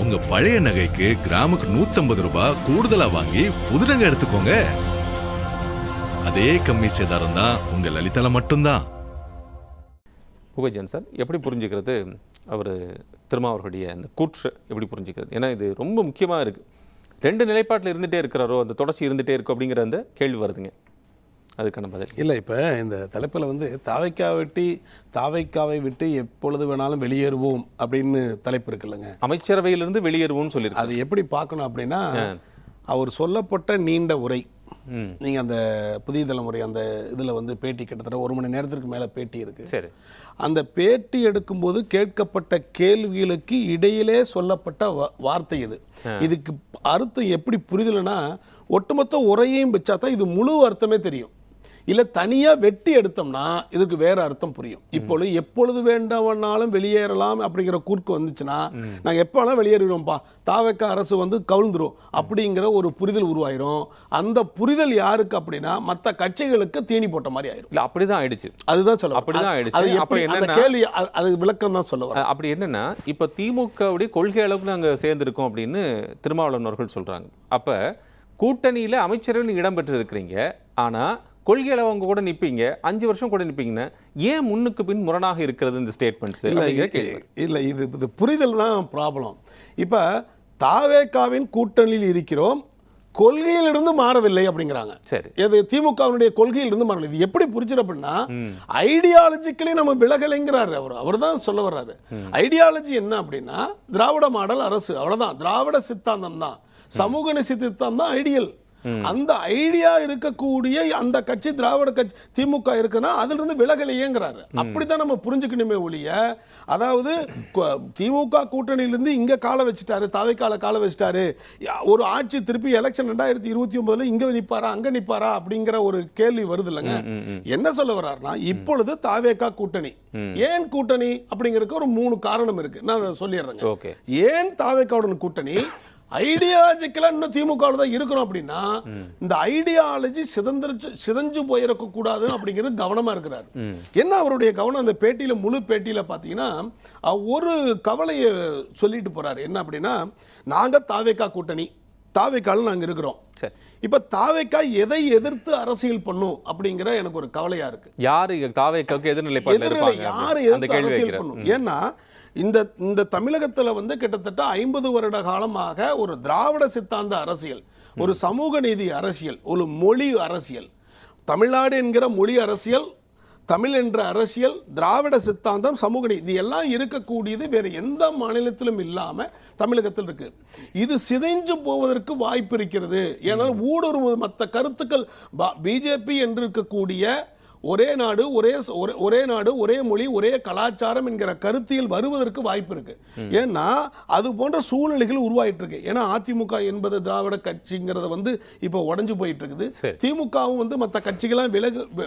உங்க பழைய நகைக்கு கிராமுக்கு 150 ரூபாய் கூடுதலா வாங்கி புது நகை எடுத்துக்கோங்க. அதே கம்மி சேதாரம் தான் உங்க லலிதால மட்டும்தான். புகஜன் சார், எப்படி புரிஞ்சுக்கிறது அவர் திருமாவர்களுடைய அந்த கூற்று எப்படி புரிஞ்சுக்கிறது? ஏன்னா இது ரொம்ப முக்கியமாக இருக்குது. 2 நிலைப்பாட்டில் இருந்துகிட்டே இருக்கிறாரோ, அந்த தொடர்ச்சி இருந்துகிட்டே இருக்கும் அப்படிங்கிற அந்த கேள்வி வருதுங்க. அதுக்கான பதில் இல்லை. இப்போ இந்த தலைப்பில் வந்து தாவைக்காவை விட்டு எப்பொழுது வேணாலும் வெளியேறுவோம் அப்படின்னு தலைப்பு இருக்குல்லங்க. அமைச்சரவையிலிருந்து வெளியேறுவோம்னு சொல்லியிருக்கு. அது எப்படி பார்க்கணும் அப்படின்னா, அவர் சொல்லப்பட்ட நீண்ட உரை, நீங்கள் அந்த புதிய தலைமுறை அந்த இதில் வந்து பேட்டி கிட்டத்தட்ட 1 மணி நேரத்திற்கு மேலே பேட்டி இருக்குது. சரி. அந்த பேட்டி எடுக்கும்போது கேட்கப்பட்ட கேள்விகளுக்கு இடையிலே சொல்லப்பட்ட வார்த்தை இது. இதுக்கு அர்த்தம் எப்படி புரிதலைன்னா, ஒட்டுமொத்த உரையையும் வச்சா தான் இது முழு அர்த்தமே தெரியும். இல்லை தனியாக வெட்டி எடுத்தோம்னா இதுக்கு வேற அர்த்தம் புரியும். இப்பொழுது எப்பொழுது வேண்டாம்னாலும் வெளியேறலாம் அப்படிங்கிற கூர்க்கு வந்துச்சுன்னா, நாங்கள் எப்போ வேணாலும் வெளியேறிடுவோம்ப்பா, தாவக அரசு வந்து கவுந்துரும் அப்படிங்கிற ஒரு புரிதல் உருவாயிரும். அந்த புரிதல் யாருக்கு அப்படின்னா, மற்ற கட்சிகளுக்கு தீனி போட்ட மாதிரி ஆயிரும். இல்லை, அப்படிதான் ஆயிடுச்சு. அதுதான் சொல்ல அப்படிதான் ஆயிடுச்சு. அப்படி என்ன கேள்வி, அது விளக்கம் தான் சொல்ல வர. அப்படி என்னன்னா, இப்போ திமுகவுடைய கொள்கை அளவுக்கு நாங்கள் சேர்ந்திருக்கோம் அப்படின்னு திருமாவளவன் அவர்கள் சொல்றாங்க. அப்போ கூட்டணியில் அமைச்சரவையில் இடம் பெற்று இருக்கிறீங்க, ஆனால் கொள்கையில் அவங்க கூட நிற்பீங்க, 5 வருஷம் கூட நிற்பீங்கன்னா ஏன் முன்னுக்கு பின் முரணாக இருக்கிறது இந்த ஸ்டேட்மெண்ட்ஸ்? இல்லை, இது புரிதல் தான் ப்ராப்ளம். இப்போ தாவேகாவின் கூட்டணியில் இருக்கிறோம், கொள்கையிலிருந்து மாறவில்லை அப்படிங்கிறாங்க. சரி. இது திமுகவினுடைய கொள்கையிலிருந்து மாறவில்லை. இது எப்படி புரிஞ்சிட அப்படின்னா, ஐடியாலஜிக்கலி நம்ம விலகலைங்கிறாரு. அவர் தான் சொல்ல வர்றாரு. ஐடியாலஜி என்ன அப்படின்னா, திராவிட மாடல் அரசு, அவ்வளவுதான். திராவிட சித்தாந்தம் தான், சமூக நீதி சித்தாந்தம் தான் ஐடியல். அந்த ஐடியா இருக்கக்கூடிய அந்த கட்சி, திராவிட கட்சி திமுக இருக்குன்னா அதுல இருந்து விலகலையேங்கிறாரு. அப்படித்தான் நம்ம புரிஞ்சுக்கணுமே ஒழிய, அதாவது திமுக கூட்டணியிலிருந்து இங்க காலை வச்சுட்டாரு, தாவைக்கால காலை வச்சுட்டாரு, ஒரு ஆட்சி திருப்பி எலெக்ஷன் 2029 இங்க நிப்பாரா அங்க நிப்பாரா அப்படிங்கிற ஒரு கேள்வி வருது இல்லைங்க. என்ன சொல்ல வர்றாருன்னா, இப்பொழுது தாவேக்கா கூட்டணி, ஏன் கூட்டணி அப்படிங்கிறதுக்கு ஒரு 3 காரணம் இருக்கு. நான் அதை சொல்லிடுறேங்க. ஏன் தாவேக்காவுடன் கூட்டணி? ஐடியாலஜிக்கலா இன்னும் திமுக தான் இருக்கிறோம் அப்படின்னா, இந்த ஐடியாலஜி சிதஞ்சு போயிருக்க கூடாது அப்படிங்கிறது கவனமா இருக்கிறார். என்ன அவருடைய கவனம்? அந்த பேட்டியில, முழு பேட்டியில பாத்தீங்கன்னா ஒரு கவலையை சொல்லிட்டு போறாரு. என்ன அப்படின்னா, நாங்க தாவேக்கா கூட்டணி, தாவேக்கால நாங்க இருக்கிறோம். இப்ப தாவேக்கா எதை எதிர்த்து அரசியல் பண்ணும் அப்படிங்கிற எனக்கு ஒரு கவலையா இருக்கு. யாரு தாவேக்காவுக்கு எதிர்நிலைப்பாடு இருப்பாங்க? யாரு எதிர்த்து அரசியல் பண்ணும்? ஏன்னா இந்த தமிழகத்துல வந்து கிட்டத்தட்ட 50 வருட காலமாக ஒரு திராவிட சித்தாந்த அரசியல், ஒரு சமூக நீதி அரசியல், ஒரு மொழி அரசியல், தமிழ்நாடு என்கிற மொழி அரசியல், தமிழ் என்ற அரசியல், திராவிட சித்தாந்தம், சமூக நீதி எல்லாம் இருக்கக்கூடியது வேற எந்த மாநிலத்திலும் இல்லாம தமிழகத்தில் இருக்கு. இது சிதைஞ்சு போவதற்கு வாய்ப்பு இருக்கிறது. ஏன்னா ஊடுருவு மற்ற கருத்துக்கள், பிஜேபி என்று இருக்கக்கூடிய ஒரே நாடு ஒரே மொழி ஒரே கலாச்சாரம் என்கிற கருத்தியல் வருவதற்கு வாய்ப்பு இருக்கு. ஏன்னா அது போன்ற சூழ்நிலைகள் உருவாயிட்டு இருக்கு. ஏன்னா அதிமுக என்பது திராவிட கட்சிங்கிறத வந்து இப்போ உடஞ்சு போயிட்டு இருக்குது. திமுகவும் வந்து மற்ற கட்சிகளாம்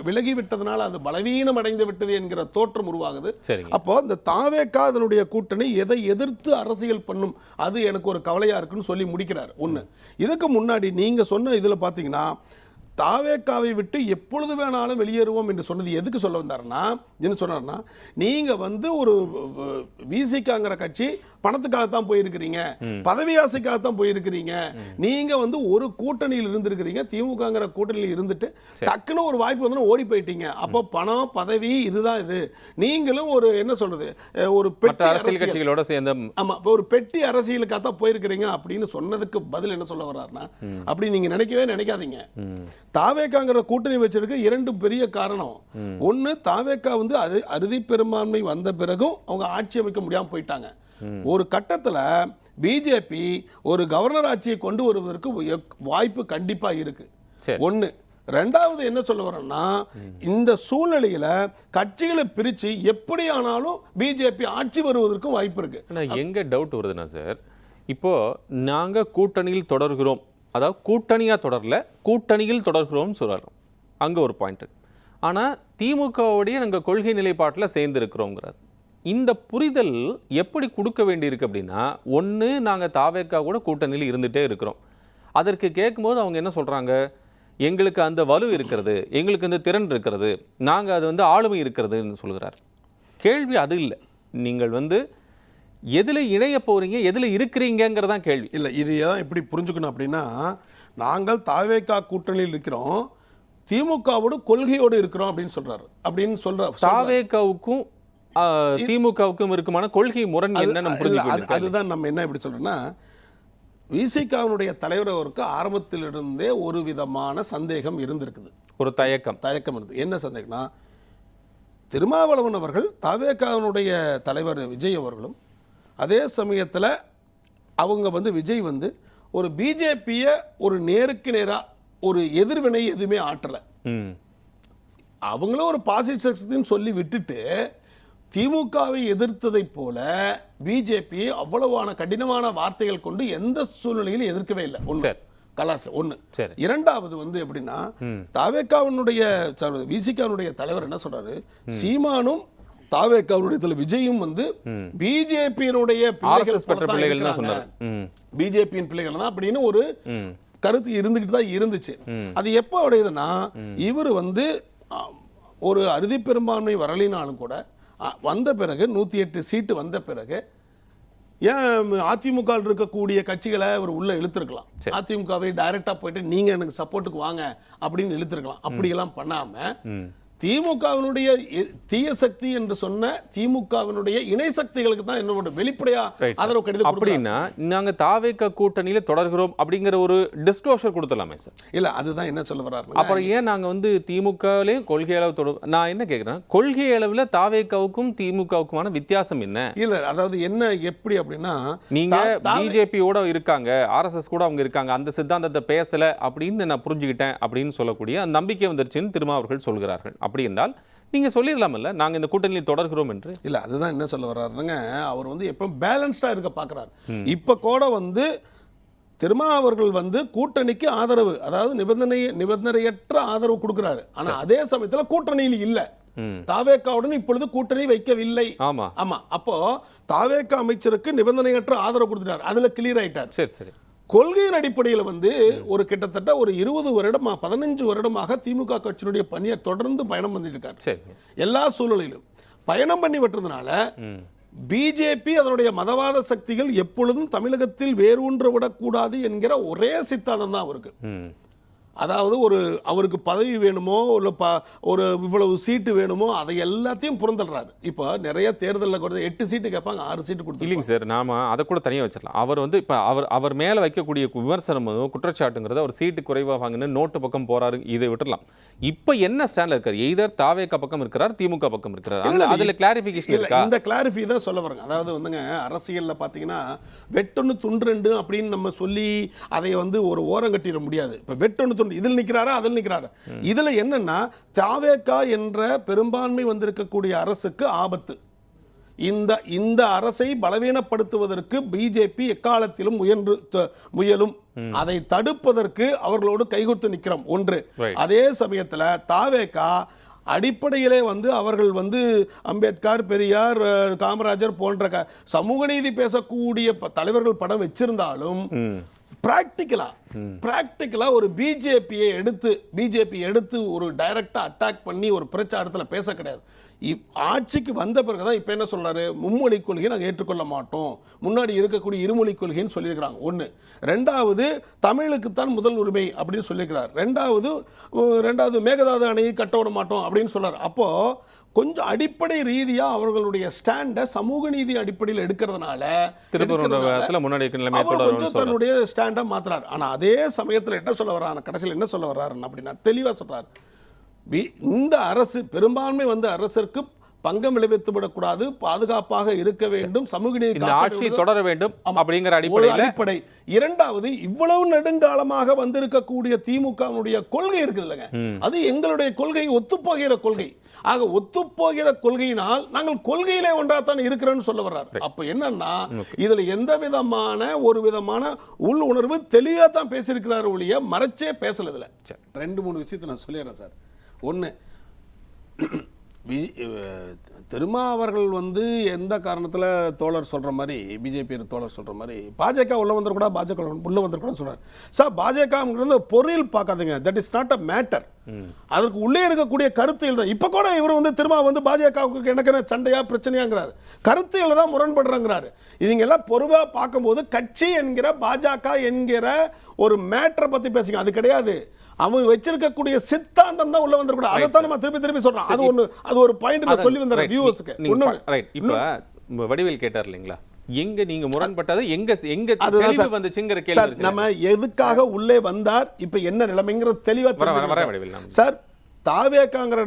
விலகி விட்டதுனால அது பலவீனம் அடைந்து விட்டது என்கிற தோற்றம் உருவாகுது. அப்போ இந்த தாவேக்கா அதனுடைய கூட்டணி எதை எதிர்த்து அரசியல் பண்ணும், அது எனக்கு ஒரு கவலையா இருக்குன்னு சொல்லி முடிக்கிறார். ஒண்ணு. இதுக்கு முன்னாடி நீங்க சொன்ன இதுல பாத்தீங்கன்னா, தாவேக்காவை விட்டு எப்பொழுது வேணாலும் வெளியேறுவோம் என்று சொன்னது எதுக்கு சொல்ல வந்தாருன்னா, என்ன சொன்னார்னா, நீங்க வந்து ஒரு விசிகாங்கிற கட்சி பணத்துக்காகத்தான் போயிருக்கிறீங்க, பதவி ஆசைக்காகத்தான் போயிருக்கிறீங்க, நீங்க வந்து ஒரு கூட்டணியில் இருந்திருக்கிறீங்க, திமுகங்கிற கூட்டணியில் இருந்துட்டு டக்குன்னு ஒரு வாய்ப்பு வந்து ஓடி போயிட்டீங்க. அப்போ பணம் பதவி இதுதான் இது. நீங்களும் ஒரு என்ன சொல்றது, ஒரு பெட்டி அரசியல் கட்சிகளோட சேர்ந்த, ஆமா, ஒரு பெட்டி அரசியலுக்காகத்தான் போயிருக்கிறீங்க அப்படின்னு சொன்னதுக்கு பதில் என்ன சொல்ல வர்றாருன்னா, அப்படி நீங்க நினைக்காதீங்க. தாவேக்காங்கிற கூட்டணி வச்சிருக்க 2 பெரிய காரணம். ஒன்னு, தாவேக்கா வந்து அறுதி பெரும்பான்மை வந்த பிறகும் அவங்க ஆட்சி அமைக்க முடியாம போயிட்டாங்க. ஒரு கட்டத்துல பிஜேபி ஒரு கவர்னர் ஆட்சியை கொண்டு வருவதற்கு வாய்ப்பு கண்டிப்பா இருக்கு. ஒன்னு. ரெண்டாவது என்ன சொல்ல வரோம்னா, இந்த சூழ்நிலையில கட்சிகளை பிரிச்சு எப்படி ஆனாலும் பிஜேபி ஆட்சி வருவதற்கு வாய்ப்பு இருக்கு. எங்க டவுட் வருதுன்னா சார், இப்போ நாங்க கூட்டணியில் தொடர்கிறோம், அதாவது கூட்டணியா தொடரல, கூட்டணியில் தொடர்கிறோம் சொல்றோம், அங்க ஒரு பாயிண்ட். ஆனா திமுகவுடைய நாங்கள் கொள்கை நிலைப்பாட்டில் சேர்ந்து இருக்கிறோங்கிறார். இந்த புரிதல் எப்படி கொடுக்க வேண்டியிருக்கு அப்படின்னா, ஒன்று, நாங்கள் தாவேக்கா கூட கூட்டணியில் இருந்துகிட்டே இருக்கிறோம். அதற்கு கேட்கும்போது அவங்க என்ன சொல்கிறாங்க, எங்களுக்கு அந்த வலு இருக்கிறது, எங்களுக்கு அந்த திறன் இருக்கிறது, நாங்கள் அது வந்து ஆளுமை இருக்கிறதுன்னு சொல்கிறார். கேள்வி அது இல்லை. நீங்கள் வந்து எதுல இணைய போறீங்க, எதுல இருக்கிறீங்கிறதான் கேள்வி. இல்லை, இது தான் எப்படி புரிஞ்சுக்கணும் அப்படின்னா, நாங்கள் தாவேகா கூட்டணியில் இருக்கிறோம், திமுகவோடு கொள்கையோடு இருக்கிறோம் அப்படின்னு சொல்றாரு. அப்படின்னு தாவேகாவுக்கும் திமுகவுக்கும் இருக்குமான கொள்கை முரண் என்ன நம்ம புரிஞ்சுக்கணும். அதுதான் நம்ம என்ன இப்படி சொல்றோம்னா, விசிகாவினுடைய தலைவர் அவருக்கு ஆரம்பத்திலிருந்தே ஒரு விதமான சந்தேகம் இருந்திருக்குது, ஒரு தயக்கம் இருந்தது. என்ன சந்தேகம்னா, திருமாவளவன் அவர்கள் தாவேகாவினுடைய தலைவர் விஜய் அவர்களும், அதே சமயத்தில் அவங்க விஜய் ஒரு பிஜேபியை ஒரு நேருக்கு நேராக ஒரு எதிர்வினை எதுவுமே ஆற்றலை. அவங்களும் ஒரு பாசிட்டிவ் சொல்லி விட்டுட்டு திமுகவை எதிர்த்ததை போல பிஜேபி அவ்வளவான கடினமான வார்த்தைகள் கொண்டு எந்த சூழ்நிலையிலும் எதிர்க்கவே இல்லை. ஒன்று கலாச்சாரம் ஒண்ணு. இரண்டாவது எப்படின்னா, தாவேகாவினுடைய விசிகாவினுடைய தலைவர் என்ன சொல்றாரு, சீமானும் தாவேகாவுடைய தலைவர் விஜயும் பிஜேபியினுடைய பிள்ளைகள் பிஜேபியின் பிள்ளைகள் தான் அப்படின்னு ஒரு கருத்து இருந்துகிட்டு தான் இருந்துச்சு. அது எப்போ உடையதுன்னா, இவர் ஒரு அறுதி பெரும்பான்மை வரலினாலும் கூட வந்த பிறகு 108 சீட்டு வந்த பிறகு ஏன் அதிமுக இருக்கக்கூடிய கட்சிகளை அவர் உள்ள இழுத்துருக்கலாம். அதிமுகவை டைரக்டா போயிட்டு நீங்க எனக்கு சப்போர்ட்டுக்கு வாங்க அப்படின்னு இழுத்துருக்கலாம். அப்படியெல்லாம் பண்ணாம திமுகவினுடைய தீய சக்தி என்று சொன்ன திமுகவினுடைய இணை சக்திகளுக்கு தான் என்னோட வெளிப்படையா ஆதரவு கடிதம். அப்படின்னா நாங்க தாவேக கூட்டணியில தொடர்கிறோம் அப்படிங்கிற ஒரு டிஸ்க்ளோஷர் கொடுத்தலாமே சார். இல்ல, அதுதான் என்ன சொல்ல வர்றாரு. அப்புறம் ஏன் நாங்க திமுகலையும் கொள்கை அளவு நான் என்ன கேட்கிறேன், கொள்கை அளவுல தாவேகாவுக்கும் திமுகவுக்குமான வித்தியாசம் என்ன? இல்ல, அதாவது என்ன எப்படி அப்படின்னா, நீங்க பிஜேபியோட இருக்காங்க, ஆர்எஸ்எஸ் கூட அவங்க இருக்காங்க, அந்த சித்தாந்தத்தை பேசல அப்படின்னு நான் புரிஞ்சுக்கிட்டேன் அப்படின்னு சொல்லக்கூடிய அந்த நம்பிக்கை வந்துருச்சுன்னு திரும்ப அவர்கள் சொல்கிறார்கள். அப்படி என்றால் நீங்க சொல்லிடலாம்ல, நாங்க இந்த கூட்டணியில் தொடர்கிறோம் என்று. இல்ல, அதுதான் என்ன சொல்ல வர்றாருங்க, அவர் எப்பவும் பேலன்ஸ்டா இருக்க பார்க்கிறார். இப்ப கூட திருமா அவர்கள் கூட்டணிக்கு ஆதரவு, அதாவது நிபந்தனையற்ற ஆதரவு கொடுக்கிறாரு. ஆனா அதே சமயத்துல கூட்டணியில் இல்ல, தாவேகாவுடன் இப்பொழுது கூட்டணி வைக்கவில்லை. ஆமா ஆமா. அப்போ தாவேகா அமைச்சருக்கு நிபந்தனையற்ற ஆதரவு கொடுத்துட்டார், அதுல கிளியர் ஆயிட்டார். சரி சரி. கொள்கையின் அடிப்படையில் ஒரு கிட்டத்தட்ட ஒரு 20 வருடமா 15 வருடமாக திமுக கட்சியினுடைய பணியை தொடர்ந்து பயணம் பண்ணிட்டு இருக்காரு. எல்லா சூழ்நிலையிலும் பயணம் பண்ணி விட்டதுனால பிஜேபி அதனுடைய மதவாத சக்திகள் எப்பொழுதும் தமிழகத்தில் வேரூன்ற விடக்கூடாது என்கிற ஒரே சித்தாந்தம் தான் அவருக்கு. அதாவது அவருக்கு பதவி வேணுமோ ஒரு இவ்வளவு சீட்டு வேணுமோ அதை எல்லாத்தையும் புறந்தல்றாரு. இப்போ நிறைய தேர்தலில் கூட 8 சீட்டு கேட்பாங்க, 6 சீட்டு கொடுத்து. இல்லைங்க சார், நாம அதை கூட தனியாக வச்சிடலாம். அவர் இப்போ அவர் மேலே வைக்கக்கூடிய விமர்சனம் குற்றச்சாட்டுங்கிறது அவர் சீட்டு குறைவாக வாங்கினு நோட்டு பக்கம் போறாரு, இதை விட்டுடலாம். இப்போ என்ன ஸ்டாண்ட்ல இருக்காரு? எய்தர் தாவேகா பக்கம் இருக்கிறார், திமுக பக்கம் இருக்கிறார். அதுல கிளாரிஃபிகேஷன் இருக்கா? இந்த கிளாரிஃபை தான் சொல்ல வரேன். அதாவது அரசியல்ல பாத்தீங்கன்னா வெட்டொன்னு துண்டு அப்படின்னு நம்ம சொல்லி அதை ஒரு ஓரம் கட்டிட முடியாது. இப்போ வெட்டொன்னு இதில் நிற்கிறாரா அதில் நிற்கிறாரா, இதுல என்னன்னா தாவேகா என்ற பெரும்பான்மை வந்திருக்கக்கூடிய அரசுக்கு ஆபத்து. இந்த அரசை பலவீனப்படுத்துவதற்கு பிஜேபி எக்காலத்திலும் முயலும். அதை தடுப்பதற்கு அவர்களோடு கைகோர்த்து நிற்கிறோம் ஒன்று. அதே சமயத்தில் தாவேகா அடிப்படையிலே அவர்கள் அம்பேத்கர், பெரியார், காமராஜர் போன்ற சமூக நீதி பேசக்கூடிய தலைவர்கள் படம் வச்சிருந்தாலும் பிராக்டிக்கலா ஒரு பிஜேபி எடுத்து ஒரு டைரக்டா அட்டாக் பண்ணி ஒரு பிரச்சாரத்துல பேச கிடையாது. ஆட்சிக்கு வந்த பிறகுதான் இப்ப என்ன சொல்றாரு, மும்மொழி கொள்கையை நாங்கள் ஏற்றுக்கொள்ள மாட்டோம், முன்னாடி இருக்கக்கூடிய இருமொழி கொள்கைன்னு சொல்லியிருக்கிறாங்க. ஒன்று. ரெண்டாவது, தமிழுக்குத்தான் முதல் உரிமை அப்படின்னு சொல்லியிருக்கிறார். ரெண்டாவது மேகதாது அணையை கட்ட விட மாட்டோம் அப்படின்னு சொல்றாரு. அப்போ கொஞ்சம் அடிப்படை ரீதியா அவர்களுடைய ஸ்டாண்ட சமூக நீதி அடிப்படையில் எடுக்கிறதுனால கொஞ்சம் தன்னுடைய ஸ்டாண்ட மாத்துறாரு. ஆனா அதே சமயத்தில் என்ன சொல்ல வர்றாரு, கடைசியில் என்ன சொல்ல வர்றாரு அப்படின்னா தெளிவா சொல்றாரு, இந்த அரசு பெரும்பான்மை அரசிற்கு பங்கம் விளைவித்து விடக்கூடாது, பாதுகாப்பாக இருக்க வேண்டும், சமூக நீதி ஆட்சி தொடர வேண்டும் அப்படிங்கிற அடிப்படை. இரண்டாவது, இவ்வளவு நெடுங்காலமாக வந்திருக்கக்கூடிய திமுகவுடைய கொள்கை இருக்குது இல்லைங்க, அது எங்களுடைய கொள்கை ஒத்துப்போகிற கொள்கை. ஆக ஒத்துப்போகிற கொள்கையினால் நாங்கள் கொள்கையிலே ஒன்றாத்தான் இருக்கிறோம்னு சொல்ல வர்றாரு. அப்ப என்னன்னா இதுல எந்த விதமான உள் உணர்வு தெளிவா தான் பேசியிருக்கிறாரு ஒழிய மறைச்சே பேசல. இதுல 2-3 விஷயத்தை நான் சொல்லிடுறேன் சார். ஒன்று, திருமா அவர்கள் எந்த காரணத்தில் தோழர் சொல்கிற மாதிரி, பிஜேபி தோழர் சொல்கிற மாதிரி பாஜக உள்ள வந்துடக்கூடாது, பாஜக உள்ள வந்துடக்கூடாது சொல்கிறார். சார், பாஜக பொருள் பார்க்காதீங்க, that is not a matter. அதற்கு உள்ளே இருக்கக்கூடிய கருத்தியல் தான். இப்ப கூட இவர் வந்து திரும்ப வந்து பாஜகவுக்கு எனக்கு என்ன சண்டையா பிரச்சனையாங்கிறாரு, கருத்தியல் தான் முரண்படுறாங்கிறாரு. இதுங்க எல்லாம் பொறுவா பார்க்கும்போது கட்சி என்கிற பாஜக என்கிற ஒரு மேட்டரை பத்தி பேசுங்க, அது கிடையாது. அவன் வச்சிருக்கக்கூடிய சித்தாந்தம் தான் உள்ள வந்துடக்கூடாது. அதை தான் நம்ம திருப்பி சொல்றோம். அது ஒரு பாயிண்ட் சொல்லி வந்த வியூவர்ஸ்க்கு. இப்ப வடிவேல் கேட்டார் இல்லைங்களா, எங்க நீங்க முரண்பட்டது எங்க தெளிவு வந்துச்சுங்கிற கேள்வி. நம்ம எதுக்காக உள்ளே வந்தார், இப்ப என்ன நிலைமைங்கிற தெளிவா சார். தாவேகாங்கிற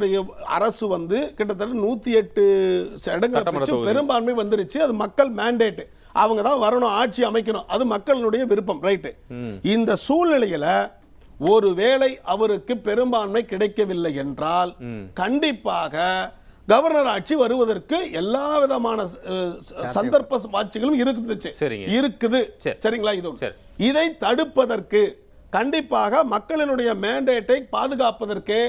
அரசு வந்து கிட்டத்தட்ட 108 இடங்களை பெரும்பான்மை வந்துருச்சு. அது மக்கள் மேண்டேட், அவங்க தான் வரணும், ஆட்சி அமைக்கணும், அது மக்களுடைய விருப்பம், ரைட்டு. இந்த சூழ்நிலையில ஒருவேளை அவருக்கு பெரும்பான்மை கிடைக்கவில்லை என்றால் கண்டிப்பாக கவர்னர் ஆட்சி வருவதற்கு எல்லா விதமான சந்தர்ப்ப வாட்சிகளும் இருக்குது. சரிங்களா? இதை தடுப்பதற்கு கண்டிப்பாக மக்களினுடைய மேண்டேட்டை பாதுகாப்பதற்கு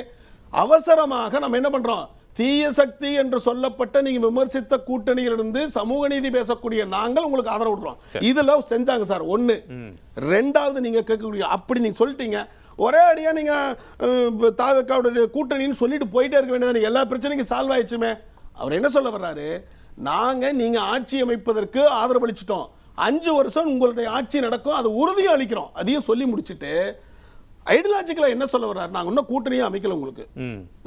அவசரமாக நம்ம என்ன பண்றோம், தீய சக்தி என்று சொல்லப்பட்ட நீங்க விமர்சித்த கூட்டணியிலிருந்து சமூக நீதி பேசக்கூடிய நாங்கள் உங்களுக்கு ஆதரவு விடுறோம். இதுல செஞ்சாங்க சார். ஒண்ணு. ரெண்டாவது, நீங்க கேட்கக்கூடிய அப்படி நீங்க சொல்லிட்டீங்க, ஒரே அடியா நீங்க தாவேக்காவுடைய கூட்டணின்னு சொல்லிட்டு போயிட்டே இருக்க வேண்டியது, எல்லா பிரச்சனைக்கும் சால்வ் ஆயிடுச்சுமே. அவர் என்ன சொல்ல வர்றாரு, நீங்க ஆட்சி அமைப்பதற்கு ஆதரவு அளிச்சிட்டோம், 5 வருஷம் உங்களுடைய ஆட்சி நடக்கும், அதை உறுதியை அளிக்கிறோம், அதையும் சொல்லி முடிச்சுட்டு ஐடியாலஜிக்கலா என்ன சொல்ல வர்றாரு, நாங்க இன்னும் கூட்டணியே அமைக்கல, உங்களுக்கு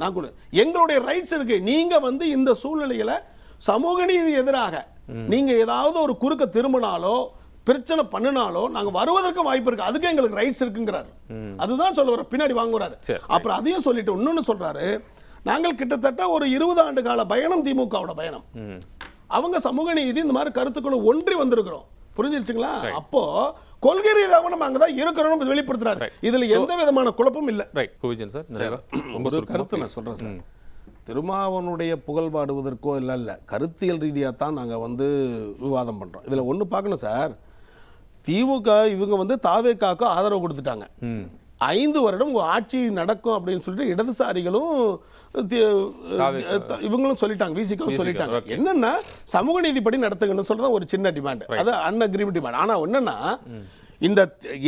நாங்க எங்களுடைய ரைட்ஸ் இருக்கு, நீங்க வந்து இந்த சூழ்நிலையில சமூக நீதி எதிராக நீங்க ஏதாவது ஒரு குறுக்க திரும்பினாலோ பிரச்சனை பண்ணினாலோ நாங்க வருவதற்கு வாய்ப்பு இருக்கு, அதுக்கு எங்களுக்கு ரைட்ஸ் இருக்குங்கிறாரு. அதுதான் சொல்ல வர, பின்னாடி வாங்குறாரு. அப்புறம் அதையும் சொல்லிட்டு இன்னொன்னு சொல்றாரு, நாங்கள் கிட்டத்தட்ட ஒரு 20 ஆண்டு கால பயணம், திமுகவோட பயணம், அவங்க சமூக நீதி இந்த மாதிரி கருத்துக்களை ஒன்றி வந்திருக்கிறோம், புரிஞ்சிருச்சுங்களா? அப்போ கொள்கை ரீதியாக நம்ம அங்கதான் இருக்கிறோம் வெளிப்படுத்துறாரு. இதுல எந்த விதமான குழப்பமும் இல்ல. ஒரு கருத்து நான் சொல்றேன் சார், திருமாவனுடைய புகழ் பாடுவதற்கோ இல்ல கருத்தியல் ரீதியாக தான் நாங்க வந்து விவாதம் பண்றோம். இதுல ஒண்ணு பார்க்கணும் சார், திமுக இவங்க வந்து தாவேக்காக்கு ஆதரவு கொடுத்துட்டாங்க, 5 வருடம் ஆட்சி நடக்கும் அப்படின்னு சொல்லிட்டு இடதுசாரிகளும் இவங்களும் சொல்லிட்டாங்க, விசிகவும் சொல்லிட்டாங்க. என்னன்னா சமூக நீதிப்படி நடத்துங்கன்னு சொல்றதா ஒரு சின்ன டிமாண்ட், அது அன்அக்ரிமெண்ட் டிமாண்ட். ஆனா என்னன்னா இந்த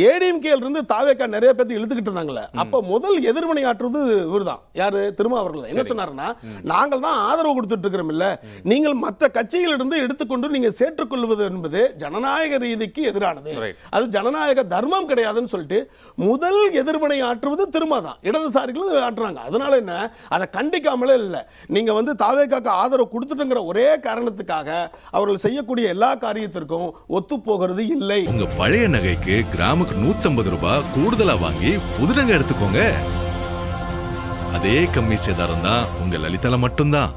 ஏடிஎம்கேல இருந்து தாவேக்கா நிறைய பேர் இழுத்துக்கிட்டு இருந்தாங்கல்ல, அப்ப முதல் எதிர்வினை ஆற்றுவது இவர்தான், யாரு, திருமா அவர்கள். என்ன சொன்னாருன்னா, நாங்கள் தான் ஆதரவு கொடுத்துட்டு இருக்கிறோம் இல்ல, நீங்கள் மற்ற கட்சிகளிலிருந்து எடுத்துக்கொண்டு நீங்க சேற்றுக்கொள்வது என்பது ஜனநாயக ரீதிக்கு எதிரானது, அது ஜனநாயக தர்மம் கிடையாதுன்னு சொல்லிட்டு முதல் எதிர்வினை ஆற்றுவது திருமா தான், இடதுசாரிகளும் ஆற்றுறாங்க. அதனால என்ன, அதை கண்டிக்காமலே இல்ல, நீங்க வந்து தாவேக்காக்கு ஆதரவு கொடுத்துட்டுங்கிற ஒரே காரணத்துக்காக அவர்கள் செய்யக்கூடிய எல்லா காரியத்திற்கும் ஒத்து போகிறது இல்லை. உங்க பழைய நகை கிராமுக்கு 150 ரூபாய் கூடுதலா வாங்கி புது நகை எடுத்துக்கோங்க. அதே கம்மி சேதாரம் தான் உங்க லலிதால மட்டும்தான்.